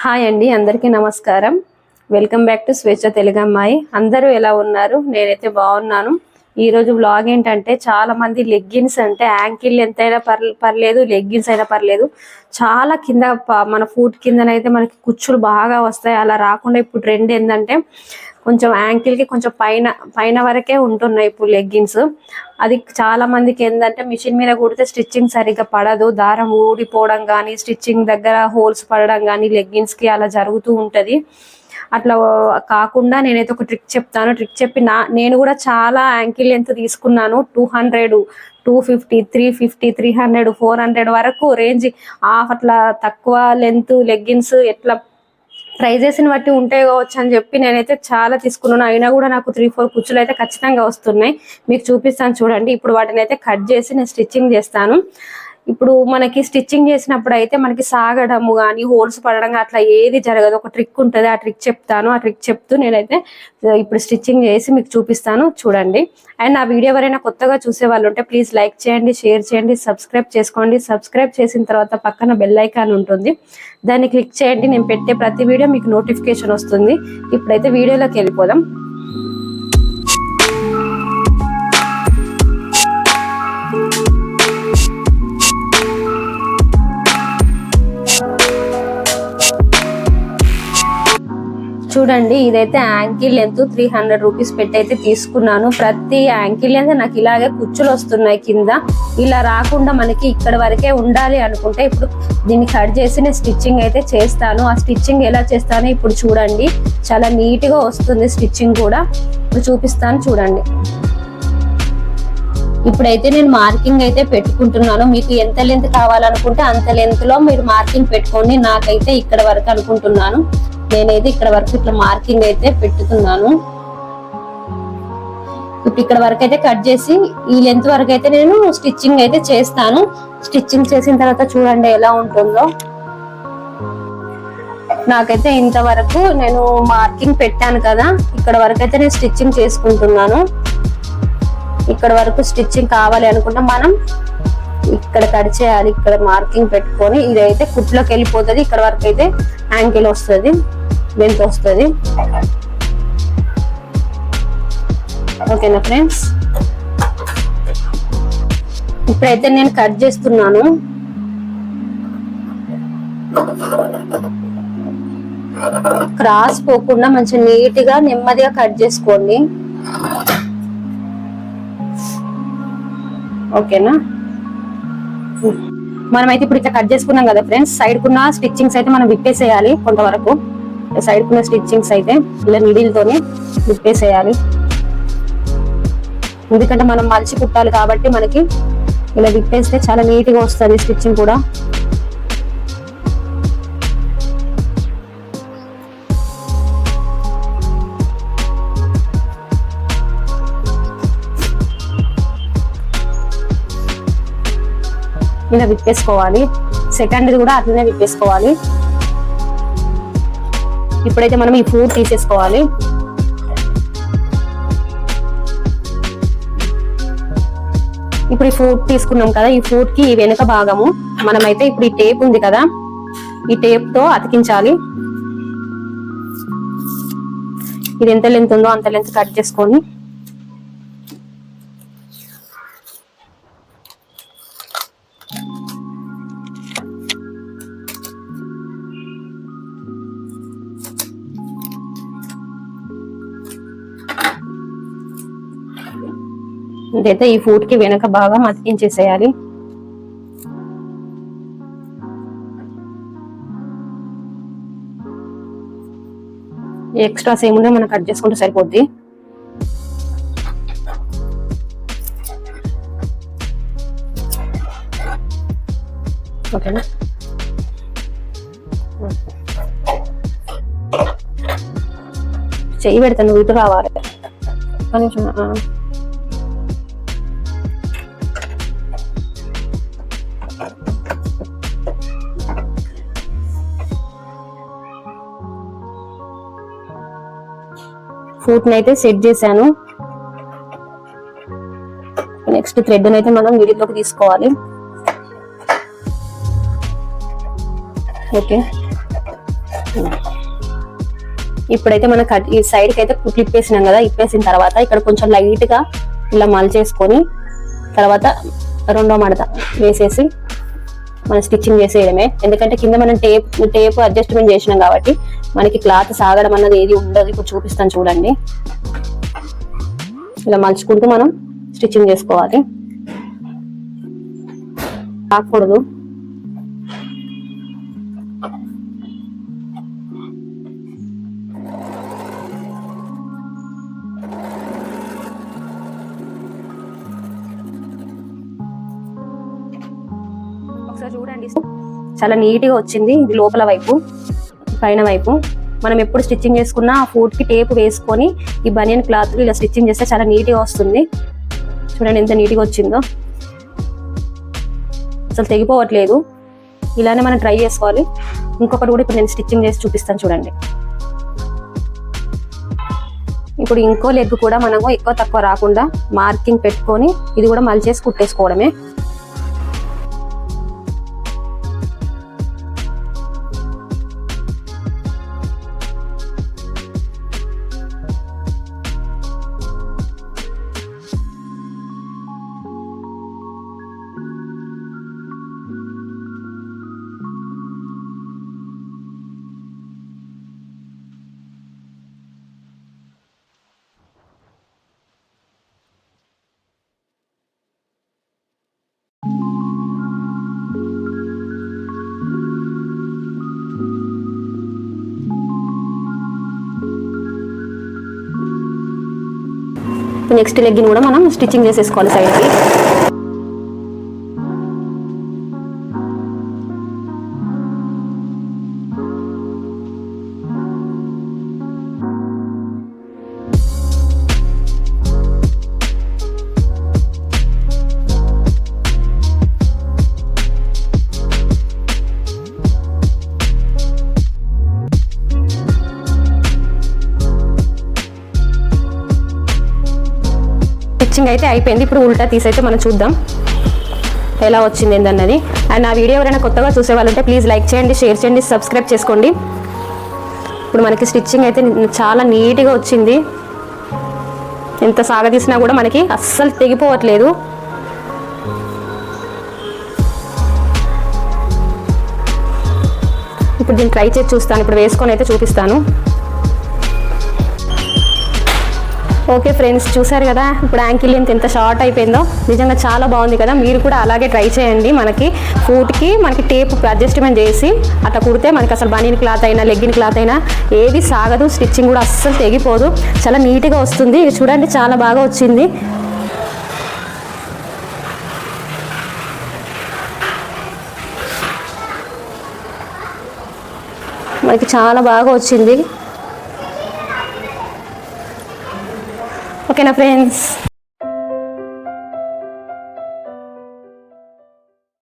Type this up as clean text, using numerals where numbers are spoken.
Hi అండి, అందరికీ నమస్కారం. వెల్కమ్ బ్యాక్ టు స్వేచ్ఛ తెలుగు అమ్మాయి. అందరూ ఎలా ఉన్నారు? నేనైతే బాగున్నాను. ఈరోజు వ్లాగ్ ఏంటంటే, చాలా మంది లెగ్గిన్స్ అంటే యాంకిల్ ఎంతైనా పర్లేదు, లెగ్గిన్స్ అయినా పర్లేదు, చాలా కింద మన ఫుట్ కిందనైతే మనకి కుచ్చులు బాగా వస్తాయి. అలా రాకుండా ఇప్పుడు ట్రెండ్ ఏంటంటే కొంచెం యాంకిల్ కి కొంచెం పైన వరకే ఉంటున్నాయి ఇప్పుడు లెగ్గిన్స్. అది చాలా మందికి ఏంటంటే మిషన్ మీద కుడితే స్టిచ్చింగ్ సరిగ్గా పడదు, దారం ఊడిపోవడం కానీ, స్టిచ్చింగ్ దగ్గర హోల్స్ పడడం కానీ లెగ్గిన్స్ కి అలా జరుగుతూ ఉంటది. అట్లా కాకుండా నేనైతే ఒక ట్రిక్ చెప్తాను. ట్రిక్ చెప్పి నేను కూడా చాలా యాంకిల్ లెంత్ తీసుకున్నాను. 200, 250, 350, 300, 400 వరకు రేంజ్ ఆఫ్ అట్లా తక్కువ లెంత్ లెగ్గిన్స్ ఎట్లా ప్రైజెస్ ని బట్టి ఉంటాయి కావచ్చు అని చెప్పి నేనైతే చాలా తీసుకున్నాను. అయినా కూడా నాకు 3-4 కుచ్చులు అయితే ఖచ్చితంగా వస్తున్నాయి. మీకు చూపిస్తాను చూడండి. ఇప్పుడు వాటిని అయితే కట్ చేసి నేను స్టిచ్చింగ్ చేస్తాను. ఇప్పుడు మనకి స్టిచ్చింగ్ చేసినప్పుడు అయితే మనకి సాగడము కానీ, హోల్స్ పడడం అట్లా ఏది జరగదు. ఒక ట్రిక్ ఉంటుంది, ఆ ట్రిక్ చెప్తాను. ఆ ట్రిక్ చెప్తూ నేనైతే ఇప్పుడు స్టిచ్చింగ్ చేసి మీకు చూపిస్తాను చూడండి. అండ్ నా వీడియో ఎవరైనా కొత్తగా చూసే వాళ్ళు ఉంటే ప్లీజ్ లైక్ చేయండి, షేర్ చేయండి, సబ్స్క్రైబ్ చేసుకోండి. సబ్స్క్రైబ్ చేసిన తర్వాత పక్కన బెల్ ఐకాన్ ఉంటుంది, దాన్ని క్లిక్ చేయండి. నేను పెట్టే ప్రతి వీడియో మీకు నోటిఫికేషన్ వస్తుంది. ఇప్పుడైతే వీడియోలోకి వెళ్ళిపోదాం. చూడండి, ఇదైతే యాంకిల్ లెంత్ 300 రూపీస్ పెట్టి అయితే తీసుకున్నాను. ప్రతి యాంకిల్ లెంత్ నాకు ఇలాగే కుచ్చులు వస్తున్నాయి కింద. ఇలా రాకుండా మనకి ఇక్కడ వరకే ఉండాలి అనుకుంటే ఇప్పుడు దీన్ని కట్ చేసి నేను స్టిచ్చింగ్ అయితే చేస్తాను. ఆ స్టిచ్చింగ్ ఎలా చేస్తానో ఇప్పుడు చూడండి. చాలా నీట్ గా వస్తుంది స్టిచ్చింగ్ కూడా. ఇప్పుడు చూపిస్తాను చూడండి. ఇప్పుడైతే నేను మార్కింగ్ అయితే పెట్టుకుంటున్నాను. మీకు ఎంత లెంత్ కావాలనుకుంటే అంత లెంత్ లో మీరు మార్కింగ్ పెట్టుకోండి. నాకైతే ఇక్కడ వరకు అనుకుంటున్నాను. నేనైతే ఇక్కడ వరకు ఇట్లా మార్కింగ్ అయితే పెట్టుతున్నాను. ఇప్పుడు ఇక్కడ వరకు అయితే కట్ చేసి ఈ లెంత్ వరకు అయితే నేను స్టిచ్చింగ్ అయితే చేస్తాను. స్టిచ్చింగ్ చేసిన తర్వాత చూడండి ఎలా ఉంటుందో. నాకైతే ఇంతవరకు నేను మార్కింగ్ పెట్టాను కదా, ఇక్కడ వరకు అయితే నేను స్టిచ్చింగ్ చేసుకుంటున్నాను. ఇక్కడ వరకు స్టిచ్చింగ్ కావాలి అనుకుంటే మనం ఇక్కడ కట్ చేయాలి. ఇక్కడ మార్కింగ్ పెట్టుకొని ఇదైతే కుట్లోకి వెళ్ళిపోతుంది. ఇక్కడ వరకు అయితే యాంకిల్ వస్తుంది, లెంత్ వస్తుంది. ఓకేనా ఫ్రెండ్స్? ఇప్పుడైతే నేను కట్ చేస్తున్నాను. క్రాస్ పోకుండా మంచి నీట్ గా నెమ్మదిగా కట్ చేసుకోండి. ఓకేనా? మనమైతే ఇప్పుడు ఇట్లా కట్ చేసుకున్నాం కదా ఫ్రెండ్స్, సైడ్ కున్న స్టిచ్చింగ్స్ అయితే మనం విప్పేసేయాలి. కొంతవరకు సైడ్ కున్న స్టిచ్చింగ్స్ అయితే ఇలా నీడిల్ తోని విప్పేసేయాలి. ఎందుకంటే మనం మలిచి కుట్టాలి కాబట్టి మనకి ఇలా విప్పేస్తే చాలా నీట్ గా వస్తుంది స్టిచ్చింగ్ కూడా. ఇలా విప్పేసుకోవాలి. సెకండ్ కూడా అట్లనే విప్పేసుకోవాలి. ఇప్పుడైతే మనం ఈ ఫూట్ తీసేసుకోవాలి. ఇప్పుడు ఈ ఫూట్ తీసుకున్నాం కదా, ఈ ఫూట్ కి ఈ వెనుక భాగము మనమైతే ఇప్పుడు ఈ టేప్ ఉంది కదా, ఈ టేప్ తో అతికించాలి. ఇది ఎంత లెంత్ ఉందో అంత లెంత్ కట్ చేసుకోండి. ఇదైతే ఈ ఫూట్ కి వెనక భాగం అతికించేసేయాలి. ఎక్స్ట్రాస్ ఏముందో మనం కట్ చేసుకుంటే సరిపోద్ది. ఓకేనా? చెయ్యి పెడతాను, ఇటు రావాలి కొంచెం. ఫూట్ అయితే సెట్ చేశాను. నెక్స్ట్ థ్రెడ్ అయితే మనం నీడిల్లోకి తీసుకోవాలి. ఓకే, ఇప్పుడైతే మనం ఈ సైడ్కి అయితే క్లిప్ వేసినాం కదా, ఇప్పేసిన తర్వాత ఇక్కడ కొంచెం లైట్ గా ఇలా మలిచేసుకొని తర్వాత రెండో మడత వేసేసి మనం స్టిచ్చింగ్ చేసేయడమే. ఎందుకంటే కింద మనం టేప్ అడ్జస్ట్మెంట్ చేసినాం కాబట్టి మనకి క్లాత్ సాగడం అన్నది ఏది ఉండదు. ఇప్పుడు చూపిస్తాను చూడండి. ఇలా మలుచుకుంటూ మనం స్టిచ్చింగ్ చేసుకోవాలి, ఆగకూడదు. ఒకసారి చూడండి, చాలా నీట్గా వచ్చింది. ఇది లోపల వైపు, పైన వైపు. మనం ఎప్పుడు స్టిచ్చింగ్ చేసుకున్నా ఆ ఫూట్కి టేప్ వేసుకొని ఈ బనియన్ క్లాత్ ఇలా స్టిచ్చింగ్ చేస్తే చాలా నీట్గా వస్తుంది. చూడండి ఎంత నీట్గా వచ్చిందో, అసలు తెగిపోవట్లేదు. ఇలానే మనం ట్రై చేసుకోవాలి. ఇంకొకటి కూడా ఇప్పుడు నేను స్టిచ్చింగ్ చేసి చూపిస్తాను చూడండి. ఇప్పుడు ఇంకో లెగ్ కూడా మనము ఎక్కువ తక్కువ రాకుండా మార్కింగ్ పెట్టుకొని ఇది కూడా మలిచేసి కుట్టేసుకోవడమే. నెక్స్ట్ లెగ్ ని కూడా మనం స్టిచ్చింగ్ చేసేసుకోవాలి సైడ్కి. స్టిచ్చింగ్ అయితే అయిపోయింది. ఇప్పుడు ఉల్టా తీసైతే మనం చూద్దాం ఎలా వచ్చింది ఏందన్నది. అండ్ నా వీడియో ఎవరైనా కొత్తగా చూసే వాళ్ళు ఉంటే ప్లీజ్ లైక్ చేయండి, షేర్ చేయండి, సబ్స్క్రైబ్ చేసుకోండి. ఇప్పుడు మనకి స్టిచ్చింగ్ అయితే చాలా నీట్గా వచ్చింది. ఎంత సాగదీసినా కూడా మనకి అస్సలు తెగిపోవట్లేదు. ఇప్పుడు దీన్ని ట్రై చేసి చూస్తాను. ఇప్పుడు వేసుకొని అయితే చూపిస్తాను. ఓకే ఫ్రెండ్స్, చూసారు కదా ఇప్పుడు యాంకిల్ లెంత్ ఎంత షార్ట్ అయిపోయిందో. నిజంగా చాలా బాగుంది కదా. మీరు కూడా అలాగే ట్రై చేయండి. మనకి ఫూట్కి మనకి టేప్ అడ్జస్ట్మెంట్ చేసి అట్లా కుడితే మనకి అసలు బనీన్ క్లాత్ అయినా లెగ్గిన్ క్లాత్ అయినా ఏది సాగదు. స్టిచ్చింగ్ కూడా అస్సలు తెగిపోదు, చాలా నీట్గా వస్తుంది. చూడండి చాలా బాగా వచ్చింది. మనకి చాలా బాగా వచ్చింది. ఓకేనా ఫ్రెండ్స్.